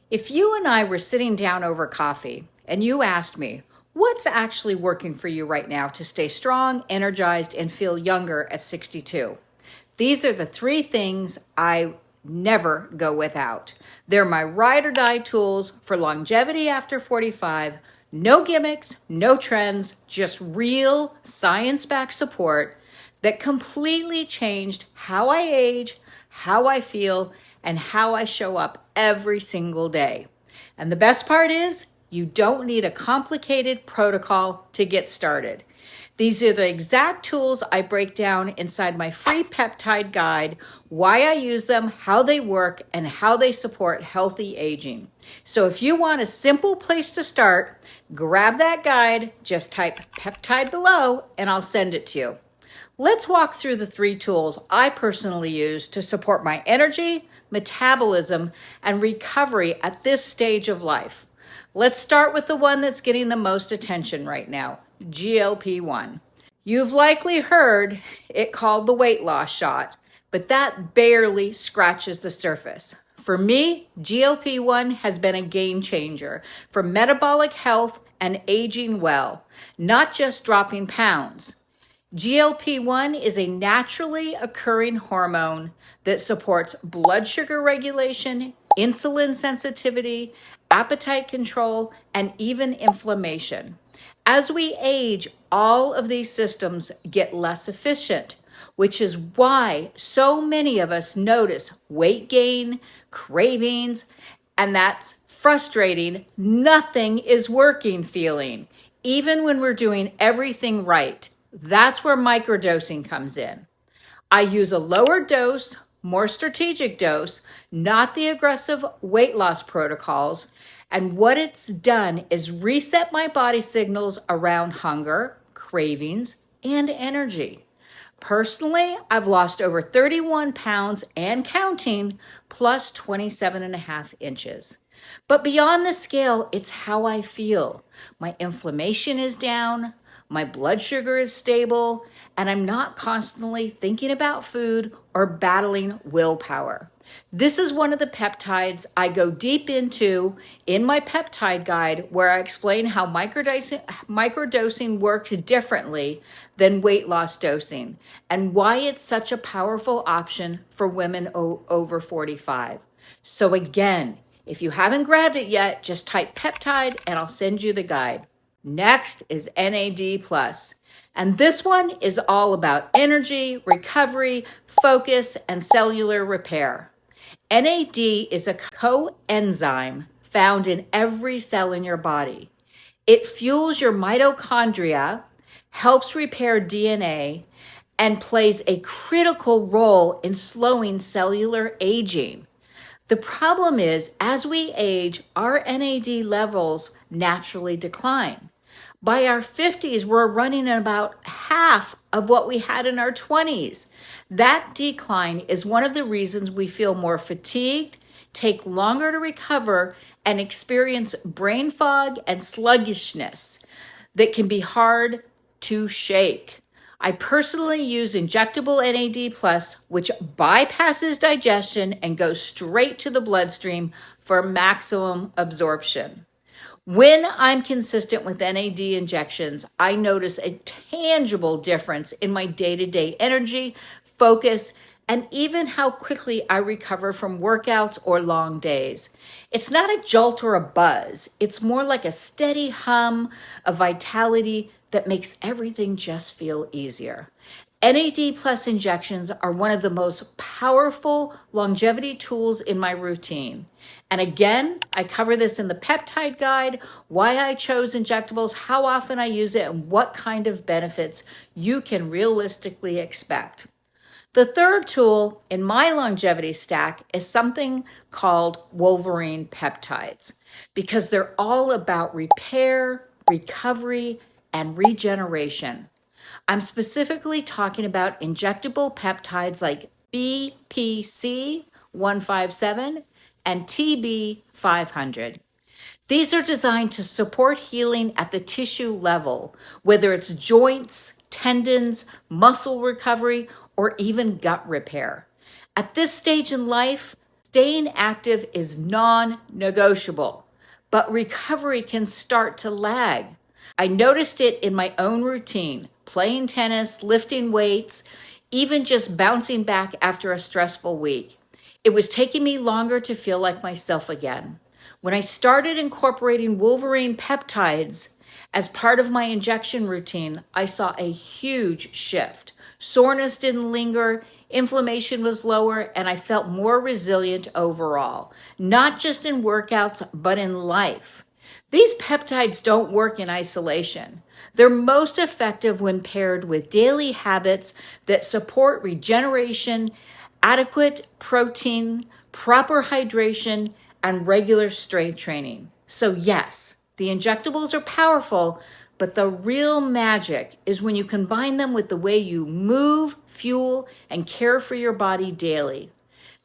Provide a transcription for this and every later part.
If you and I were sitting down over coffee and you asked me, what's actually working for you right now to stay strong, energized, and feel younger at 62? These are the three things I never go without. They're my ride or die tools for longevity after 45. No gimmicks, no trends, just real science-backed support that completely changed how I age, how I feel, and how I show up every single day. And the best part is, you don't need a complicated protocol to get started. These are the exact tools I break down inside my free peptide guide, why I use them, how they work, and how they support healthy aging. So if you want a simple place to start, grab that guide, just type peptide below, and I'll send it to you. Let's walk through the three tools I personally use to support my energy, metabolism, and recovery at this stage of life. Let's start with the one that's getting the most attention right now, GLP-1. You've likely heard it called the weight loss shot, but that barely scratches the surface. For me, GLP-1 has been a game changer for metabolic health and aging well, not just dropping pounds. GLP-1 is a naturally occurring hormone that supports blood sugar regulation, insulin sensitivity, appetite control, and even inflammation. As we age, all of these systems get less efficient, which is why so many of us notice weight gain, cravings, and that's frustrating, nothing is working feeling, even when we're doing everything right. That's where microdosing comes in. I use a lower dose, more strategic dose, not the aggressive weight loss protocols. And what it's done is reset my body signals around hunger, cravings, and energy. Personally, I've lost over 31 pounds and counting, plus 27 and a half inches. But beyond the scale, it's how I feel. My inflammation is down, my blood sugar is stable, and I'm not constantly thinking about food or battling willpower. This is one of the peptides I go deep into in my peptide guide, where I explain how microdosing works differently than weight loss dosing and why it's such a powerful option for women over 45. So again, if you haven't grabbed it yet, just type peptide and I'll send you the guide. Next is NAD+. And this one is all about energy, recovery, focus, and cellular repair. NAD is a coenzyme found in every cell in your body. It fuels your mitochondria, helps repair DNA, and plays a critical role in slowing cellular aging. The problem is, as we age, our NAD levels naturally decline. By our 50s, we're running at about half of what we had in our 20s. That decline is one of the reasons we feel more fatigued, take longer to recover, and experience brain fog and sluggishness that can be hard to shake. I personally use injectable NAD+, which bypasses digestion and goes straight to the bloodstream for maximum absorption. When I'm consistent with NAD injections, I notice a tangible difference in my day-to-day energy, focus, and even how quickly I recover from workouts or long days. It's not a jolt or a buzz. It's more like a steady hum of vitality that makes everything just feel easier. NAD plus injections are one of the most powerful longevity tools in my routine. And again, I cover this in the peptide guide, why I chose injectables, how often I use it, and what kind of benefits you can realistically expect. The third tool in my longevity stack is something called Wolverine peptides, because they're all about repair, recovery, and regeneration. I'm specifically talking about injectable peptides like BPC-157 and TB-500. These are designed to support healing at the tissue level, whether it's joints, tendons, muscle recovery, or even gut repair. At this stage in life, Staying active is non-negotiable, but recovery can start to lag. I noticed it in my own routine, playing tennis, lifting weights, even just bouncing back after a stressful week. It was taking me longer to feel like myself again. When I started incorporating Wolverine peptides as part of my injection routine, I saw a huge shift. Soreness didn't linger, inflammation was lower, and I felt more resilient overall, not just in workouts, but in life. These peptides don't work in isolation. They're most effective when paired with daily habits that support regeneration, adequate protein, proper hydration, and regular strength training. So yes, the injectables are powerful, but the real magic is when you combine them with the way you move, fuel, and care for your body daily.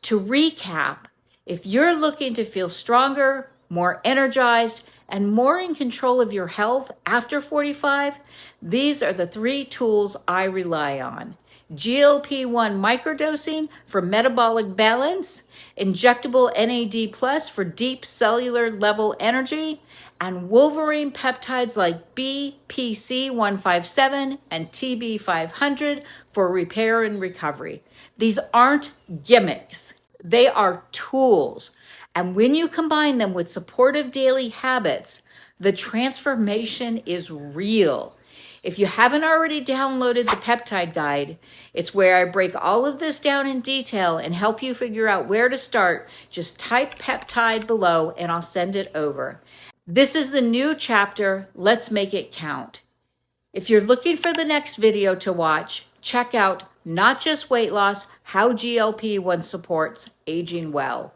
To recap, if you're looking to feel stronger, more energized, and more in control of your health after 45, these are the 3 tools I rely on. GLP-1 microdosing for metabolic balance, injectable NAD+ for deep cellular level energy, and Wolverine peptides like BPC-157 and TB-500 for repair and recovery. These aren't gimmicks. They are tools. And when you combine them with supportive daily habits, the transformation is real. If you haven't already downloaded the Peptide Guide, it's where I break all of this down in detail and help you figure out where to start. Just type Peptide below and I'll send it over. This is the new chapter. Let's make it count. If you're looking for the next video to watch, check out Not Just Weight Loss, How GLP-1 Supports Aging Well.